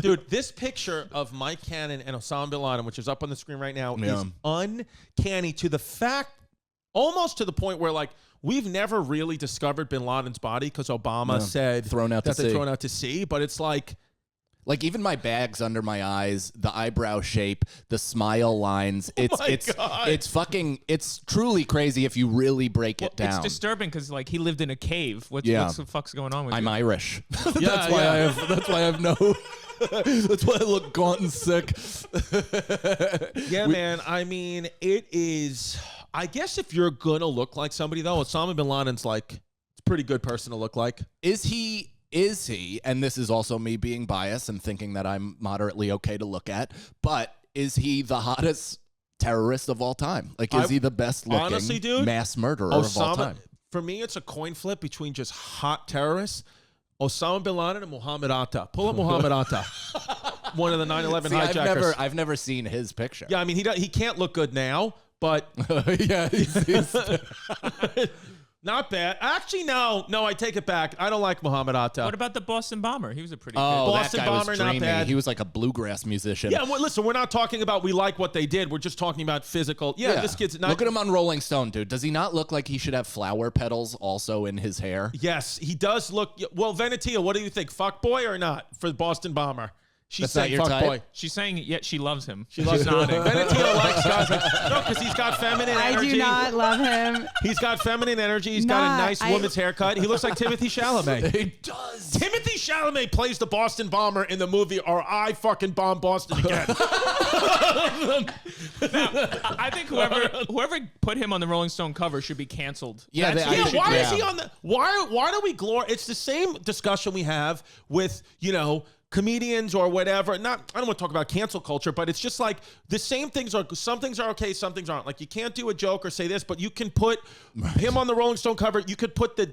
Dude, this picture of Mike Cannon and Osama bin Laden, which is up on the screen right now, is uncanny to the fact, almost to the point where, like, we've never really discovered bin Laden's body because Obama said thrown out to sea. But it's like even my bags under my eyes, the eyebrow shape, the smile lines, it's truly crazy if you really break it down. It's disturbing because like he lived in a cave. What the fuck's going on with I'm you? Irish. That's why I have no that's why I look gaunt and sick. man. I mean, it is. I guess if you're gonna look like somebody though, Osama bin Laden's like, it's a pretty good person to look like. Is he, and this is also me being biased and thinking that I'm moderately okay to look at, but is he the hottest terrorist of all time? Like, is he the best looking honestly, dude, mass murderer of all time? For me, it's a coin flip between just hot terrorists, Osama bin Laden and Muhammad Atta. Pull up Muhammad Atta, one of the 9/11 hijackers. I've never seen his picture. Yeah, I mean, he can't look good now, but yeah, he's not bad. Actually, no, I take it back. I don't like Muhammad Atta. What about the Boston Bomber? He was a pretty good Boston that guy Bomber, was not dreamy. bad. He was like a bluegrass musician. Yeah, well, listen, we're not talking about we like what they did. We're just talking about physical. Yeah, this kid's not. Look at him on Rolling Stone, dude. Does he not look like he should have flower petals also in his hair? Yes, he does look. Well, Venetia, what do you think? Fuck boy or not for the Boston Bomber? She's saying fuck boy. She's saying she loves him. She loves him. Venetia likes guys like, no, because he's got feminine energy. I do not love him. He's got feminine energy. He's got a nice woman's haircut. He looks like Timothy Chalamet. He does. Timothy Chalamet plays the Boston Bomber in the movie or I fucking bomb Boston again. I think whoever put him on the Rolling Stone cover should be canceled. Yeah, why is he on the? Why do we glorify? It's the same discussion we have with comedians or whatever. I don't want to talk about cancel culture, but it's just like the same things are. Some things are okay, some things aren't. Like you can't do a joke or say this, but you can put him on the Rolling Stone cover. You could put the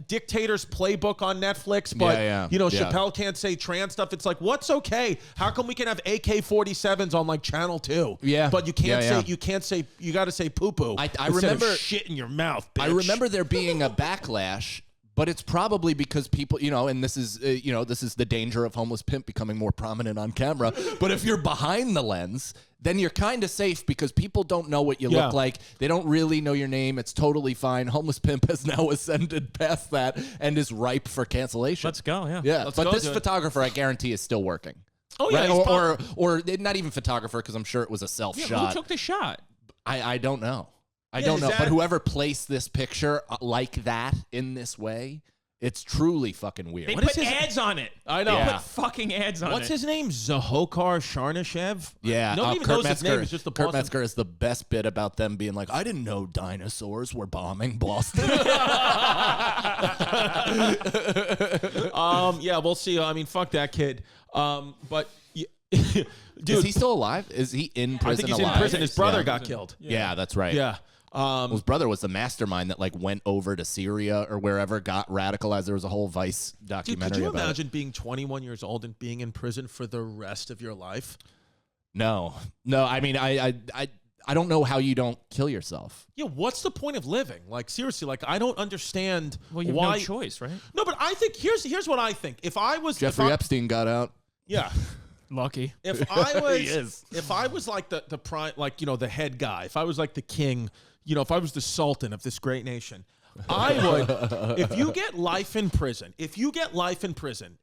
Dictator's Playbook on Netflix, but Chappelle can't say trans stuff. It's like, what's okay? How come we can have AK-47s on like Channel 2? Yeah, but you can't say you can't say you got to say poo poo. I remember shit in your mouth. Bitch. I remember there being a backlash. But it's probably because people, and this is, this is the danger of homeless pimp becoming more prominent on camera. But if you're behind the lens, then you're kind of safe because people don't know what you look like. They don't really know your name. It's totally fine. Homeless pimp has now ascended past that and is ripe for cancellation. Let's go, yeah. Yeah, but this photographer, I guarantee, is still working. Oh, yeah. Right? Or not even photographer because I'm sure it was a self-shot. Yeah, who took the shot? I don't know. I don't know, but whoever placed this picture like that in this way, it's truly fucking weird. They put ads on it. I know. They put fucking ads on it. What's his name? Zahokar Sharnishev? Yeah. Nobody even knows his name. It's just the Kurt Metzger is the best bit about them being like, I didn't know dinosaurs were bombing Boston. Yeah, we'll see. I mean, fuck that kid. But... Dude, is he still alive? Is he in prison? I think he's alive? in prison. His brother got killed. Yeah, that's right. Yeah. His brother was the mastermind that like went over to Syria or wherever, got radicalized. There was a whole Vice documentary. Dude, could you about imagine being 21 years old and being in prison for the rest of your life? No. I mean, I don't know how you don't kill yourself. Yeah, what's the point of living? Like seriously, like I don't understand. Well, you have why... no choice, right? No, but I think here's what I think. If I was Jeffrey Epstein got out. Yeah. Lucky. If I was, if I was like the prime, like the head guy, if I was like the king, if I was the sultan of this great nation, I would. If you get life in prison,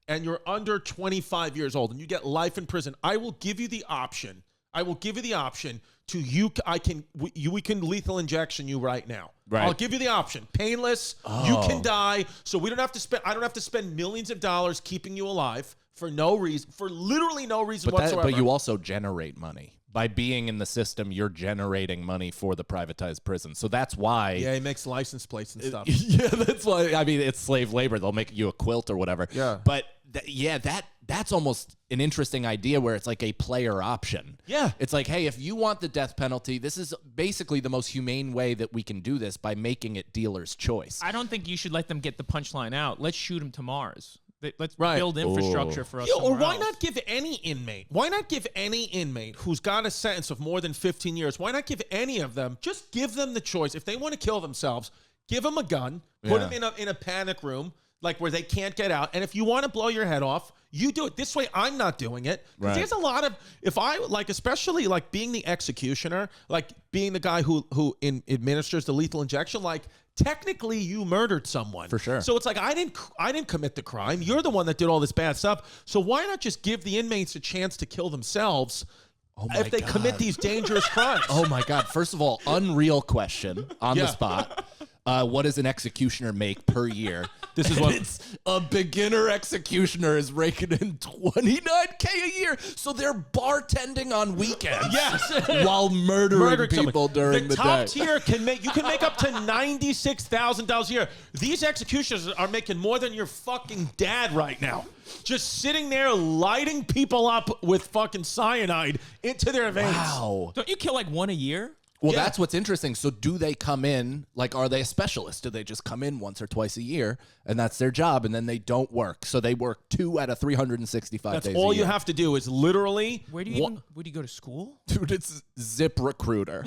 and you're under 25 years old, and you get life in prison, I will give you the option. To you. We can lethal injection you right now. Right. I'll give you the option. Painless. Oh. You can die, so we don't have to spend. I don't have to spend millions of dollars keeping you alive. For no reason, for literally no reason whatsoever. But you also generate money. By being in the system, you're generating money for the privatized prison. So that's why... Yeah, he makes license plates and stuff. Yeah, that's why... I mean, it's slave labor. They'll make you a quilt or whatever. Yeah. But, that's almost an interesting idea where it's like a player option. Yeah. It's like, hey, if you want the death penalty, this is basically the most humane way that we can do this by making it dealer's choice. I don't think you should let them get the punchline out. Let's shoot him to Mars. Let's build infrastructure for us. Or why not give any inmate? Why not give any inmate who's got a sentence of more than 15 years? Why not give any of them? Just give them the choice. If they want to kill themselves, give them a gun. Put them in a panic room. like where they can't get out. And if you want to blow your head off, you do it. This way, I'm not doing it. Because there's a lot of, if I, like, especially like being the executioner, like being the guy who administers the lethal injection, like technically you murdered someone. For sure. So it's like, I didn't commit the crime. You're the one that did all this bad stuff. So why not just give the inmates a chance to kill themselves if they commit these dangerous crimes? Oh my God. First of all, unreal question on the spot. What does an executioner make per year? This is what it's a beginner executioner is raking in $29K a year. So they're bartending on weekends. Yes. While murdering people someone. during the top day. tier can make up to $96,000 a year. These executioners are making more than your fucking dad right now. Just sitting there lighting people up with fucking cyanide into their veins. Wow. Don't you kill like one a year? Well, that's what's interesting. So do they come in, like, are they a specialist? Do they just come in once or twice a year and that's their job and then they don't work? So they work 2 out of 365 days That's a all year. you have to do is literally. Where do you go to school? Dude, it's Zip Recruiter.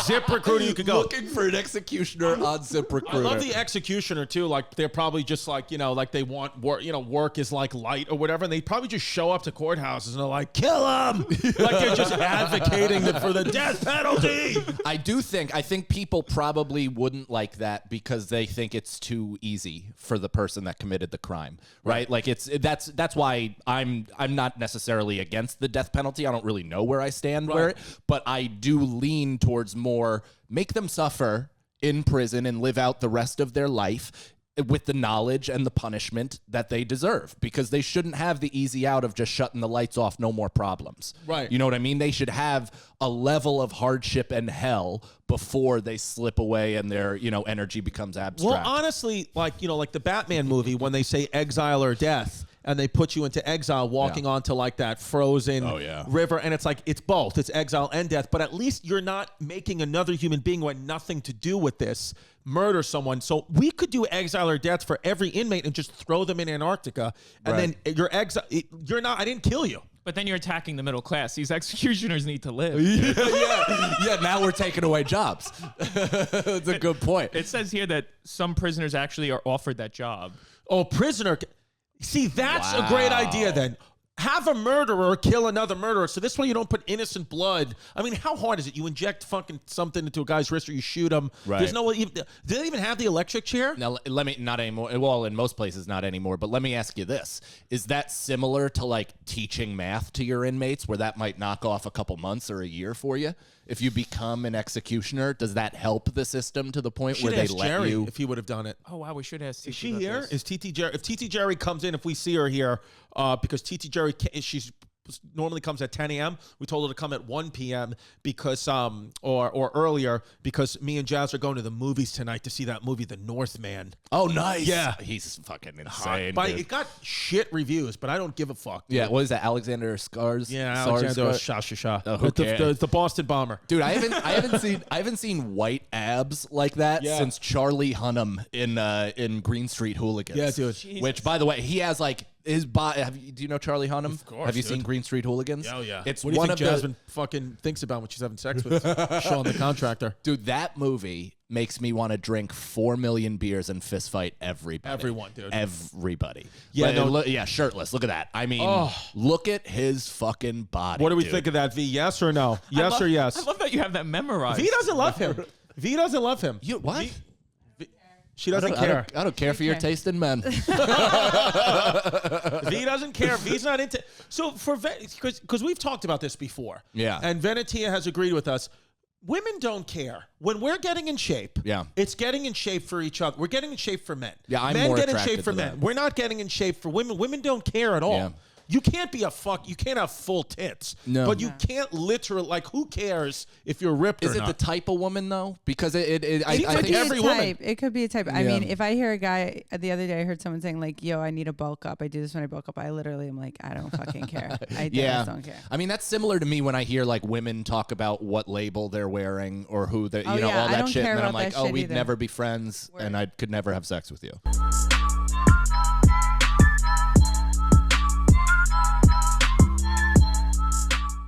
Zip Recruiter, you could go. Looking for an executioner on Zip Recruiter. I love the executioner too. Like they're probably just like, like they want work, work is like light or whatever. And they probably just show up to courthouses and they're like, kill him. Like they're just advocating for the death penalty. I think people probably wouldn't like that because they think it's too easy for the person that committed the crime, right? Like that's why I'm not necessarily against the death penalty. I don't really know where I stand but I do lean towards more make them suffer in prison and live out the rest of their life with the knowledge and the punishment that they deserve, because they shouldn't have the easy out of just shutting the lights off, no more problems. Right. You know what I mean? They should have a level of hardship and hell before they slip away and their, energy becomes abstract. Well, honestly, like the Batman movie, when they say exile or death, and they put you into exile walking onto like that frozen river. And it's like, it's both. It's exile and death. But at least you're not making another human being who had nothing to do with this murder someone. So we could do exile or death for every inmate and just throw them in Antarctica. And then you're exile. I didn't kill you. But then you're attacking the middle class. These executioners need to live. Yeah, now we're taking away jobs. That's a good point. It says here that some prisoners actually are offered that job. Oh, prisoner. See, that's a great idea then. Have a murderer kill another murderer. So this way you don't put innocent blood. I mean, how hard is it? You inject fucking something into a guy's wrist or you shoot him. Right. There's no way. Do they even have the electric chair? Now, not anymore. Well, in most places, not anymore. But let me ask you this. Is that similar to like teaching math to your inmates, where that might knock off a couple months or a year for you? If you become an executioner, does that help the system to the point where they let Jerry you? If he would have done it. Oh, wow. We should ask TT. Is she about here? this. Is TT Jerry? If TT Jerry comes in, if we see her here, because TT Jerry, she's normally comes at 10 a.m. We told her to come at 1 p.m. because or earlier, because me and Jazz are going to the movies tonight to see that movie, The Northman. Oh, nice. Yeah. He's fucking insane. It got shit reviews, but I don't give a fuck. Dude. Yeah, what is that? Alexander Skars? Yeah, Alexander Shah. The Boston bomber. Dude, I haven't seen white abs like that since Charlie Hunnam in Green Street Hooligans. Yeah, dude. Jesus. Which, by the way, he has like his body. Do you know Charlie Hunnam? Of course. Have you seen Green Street Hooligans? Oh yeah. It's what do you one think of Jasmine fucking thinks about when she's having sex with Sean the contractor? Dude, that movie makes me want to drink 4 million beers and fist fight everybody. Everyone, dude. Everybody. Yeah, shirtless. Look at that. I mean, look at his fucking body. What do we dude. think of that, V? Yes or no? Yes or yes? I love that you have that memorized. V doesn't love him. V doesn't love him. You what? She doesn't care. I don't care for your taste in men. V doesn't care. V's not into. So because we've talked about this before. Yeah. And Venetia has agreed with us. Women don't care. When we're getting in shape, it's getting in shape for each other. We're getting in shape for men. Yeah, I'm men more get in attracted shape for to men. that. We're not getting in shape for women. Women don't care at all. Yeah. You can't be you can't have full tits. No. But you can't literally, like, who cares if you're ripped Is or it not? the type of woman though? Because I Seems think like every woman. It could be a type. I mean, if I hear a guy the other day, I heard someone saying like, "Yo, I need a bulk up. I do this when I bulk up." I literally am like, I don't fucking care. I just don't care. I mean, that's similar to me when I hear like women talk about what label they're wearing or who they, all I that don't shit, care and then I'm about like, that oh, shit we'd either. never be friends, and I could never have sex with you.